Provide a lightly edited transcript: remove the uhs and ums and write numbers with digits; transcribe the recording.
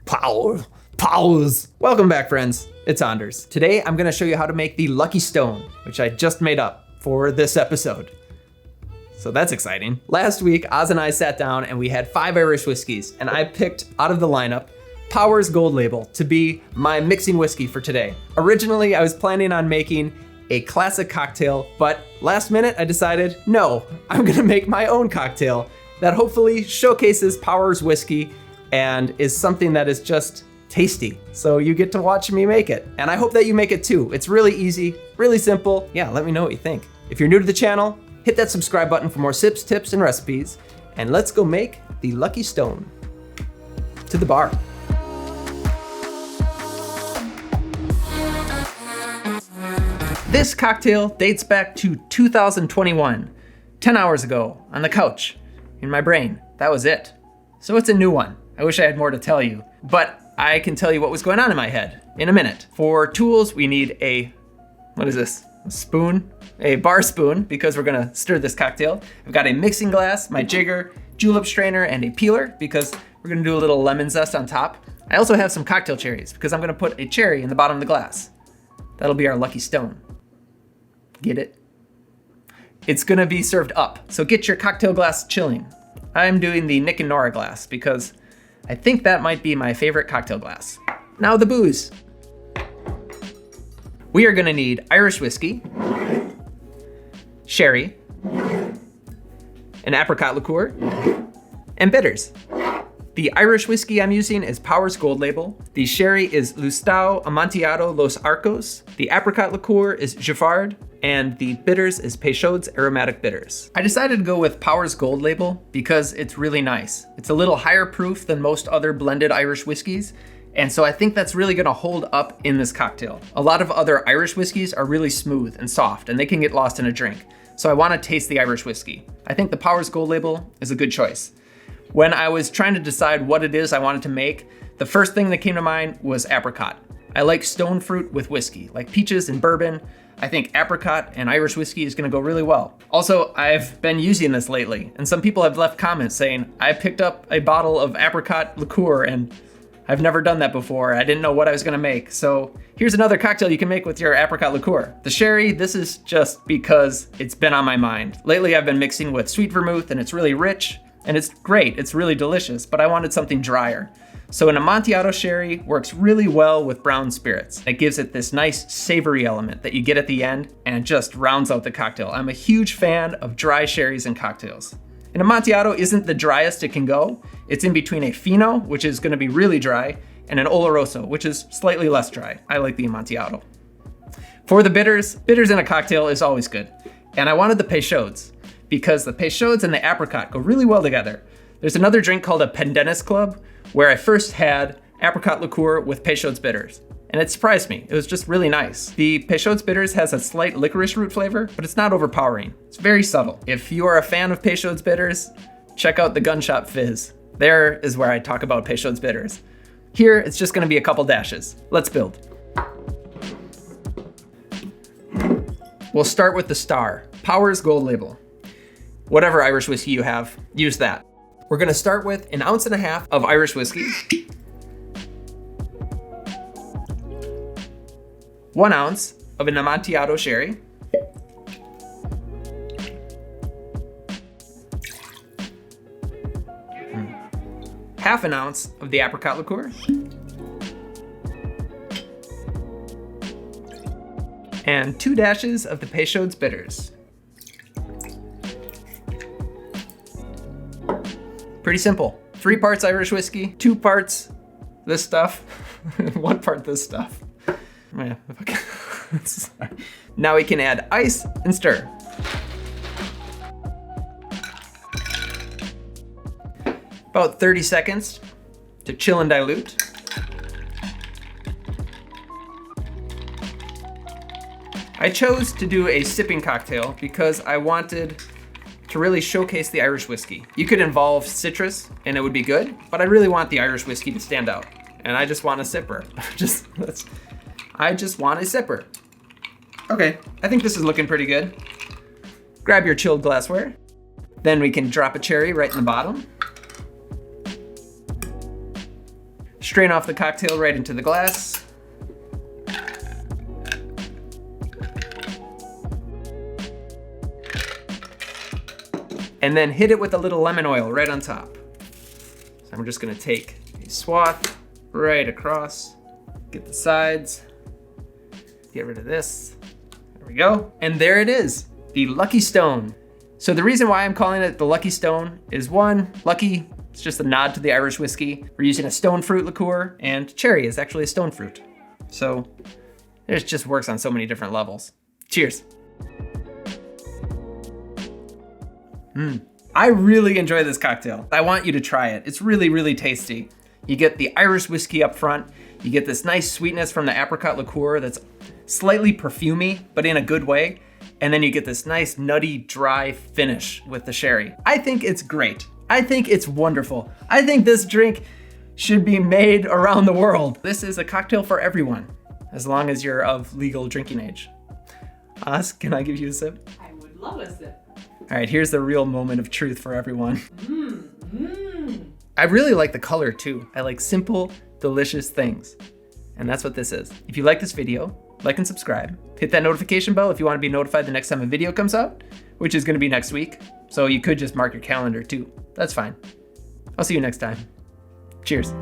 Pause. Welcome back, friends. It's Anders. Today, I'm gonna show you how to make the Lucky Stone, which I just made up for this episode. So that's exciting. Last week, Oz and I sat down and we had 5 Irish whiskeys, and I picked out of the lineup Powers Gold Label to be my mixing whiskey for today. Originally, I was planning on making a classic cocktail, but last minute I decided, no, I'm gonna make my own cocktail that hopefully showcases Powers whiskey and is something that is just tasty. So you get to watch me make it. And I hope that you make it too. It's really easy, really simple. Yeah, let me know what you think. If you're new to the channel, hit that subscribe button for more sips, tips, and recipes. And let's go make the Lucky Stone. To the bar. This cocktail dates back to 2021, 10 hours ago, on the couch, in my brain. That was it. So it's a new one. I wish I had more to tell you, but I can tell you what was going on in my head in a minute. For tools, we need what is this? A spoon? A bar spoon, because we're gonna stir this cocktail. I've got a mixing glass, my jigger, julep strainer, and a peeler, because we're gonna do a little lemon zest on top. I also have some cocktail cherries, because I'm gonna put a cherry in the bottom of the glass. That'll be our Lucky Stone. Get it? It's gonna be served up, so get your cocktail glass chilling. I'm doing the Nick and Nora glass because I think that might be my favorite cocktail glass. Now the booze. We are gonna need Irish whiskey, sherry, an apricot liqueur, and bitters. The Irish whiskey I'm using is Powers Gold Label. The sherry is Lustau, Amontillado, Los Arcos. The apricot liqueur is Giffard, and the bitters is Peychaud's Aromatic bitters. I decided to go with Powers Gold Label because it's really nice. It's a little higher proof than most other blended Irish whiskeys, and so I think that's really gonna hold up in this cocktail. A lot of other Irish whiskeys are really smooth and soft, and they can get lost in a drink. So I wanna taste the Irish whiskey. I think the Powers Gold Label is a good choice. When I was trying to decide what it is I wanted to make, the first thing that came to mind was apricot. I like stone fruit with whiskey, like peaches and bourbon. I think apricot and Irish whiskey is gonna go really well. Also, I've been using this lately, and some people have left comments saying, I picked up a bottle of apricot liqueur and I've never done that before. I didn't know what I was gonna make. So here's another cocktail you can make with your apricot liqueur. The sherry, this is just because it's been on my mind. Lately I've been mixing with sweet vermouth and it's really rich and it's great, it's really delicious, but I wanted something drier. So an Amontillado sherry works really well with brown spirits. It gives it this nice savory element that you get at the end and just rounds out the cocktail. I'm a huge fan of dry sherries in cocktails. An Amontillado isn't the driest it can go. It's in between a Fino, which is gonna be really dry, and an Oloroso, which is slightly less dry. I like the Amontillado. For the bitters in a cocktail is always good. And I wanted the Peychauds, because the Peychauds and the apricot go really well together. There's another drink called a Pendennis Club, where I first had apricot liqueur with Peychaud's bitters. And it surprised me. It was just really nice. The Peychaud's bitters has a slight licorice root flavor, but it's not overpowering. It's very subtle. If you are a fan of Peychaud's bitters, check out the Gun Shop Fizz. There is where I talk about Peychaud's bitters. Here, it's just gonna be a couple dashes. Let's build. We'll start with the star, Powers Gold Label. Whatever Irish whiskey you have, use that. We're gonna start with 1.5 ounces of Irish whiskey, 1 ounce of an Amontillado sherry, half an ounce of the apricot liqueur, and 2 dashes of the Peychaud's bitters. Pretty simple. 3 parts Irish whiskey, 2 parts this stuff, 1 part this stuff. Yeah, okay. Now we can add ice and stir. About 30 seconds to chill and dilute. I chose to do a sipping cocktail because I wanted to really showcase the Irish whiskey. You could involve citrus and it would be good, but I really want the Irish whiskey to stand out. And I just want a sipper. I just want a sipper. Okay, I think this is looking pretty good. Grab your chilled glassware. Then we can drop a cherry right in the bottom. Strain off the cocktail right into the glass. And then hit it with a little lemon oil right on top. So I'm just gonna take a swath right across, get the sides, get rid of this. There we go. And there it is, the Lucky Stone. So the reason why I'm calling it the Lucky Stone is one, lucky, it's just a nod to the Irish whiskey. We're using a stone fruit liqueur, and cherry is actually a stone fruit. So it just works on so many different levels. Cheers. I really enjoy this cocktail. I want you to try it. It's really, really tasty. You get the Irish whiskey up front. You get this nice sweetness from the apricot liqueur that's slightly perfumey, but in a good way. And then you get this nice nutty, dry finish with the sherry. I think it's great. I think it's wonderful. I think this drink should be made around the world. This is a cocktail for everyone, as long as you're of legal drinking age. Oz, can I give you a sip? I would love a sip. All right, here's the real moment of truth for everyone. I really like the color too. I like simple, delicious things. And that's what this is. If you like this video, like and subscribe. Hit that notification bell if you want to be notified the next time a video comes out, which is gonna be next week. So you could just mark your calendar too. That's fine. I'll see you next time. Cheers.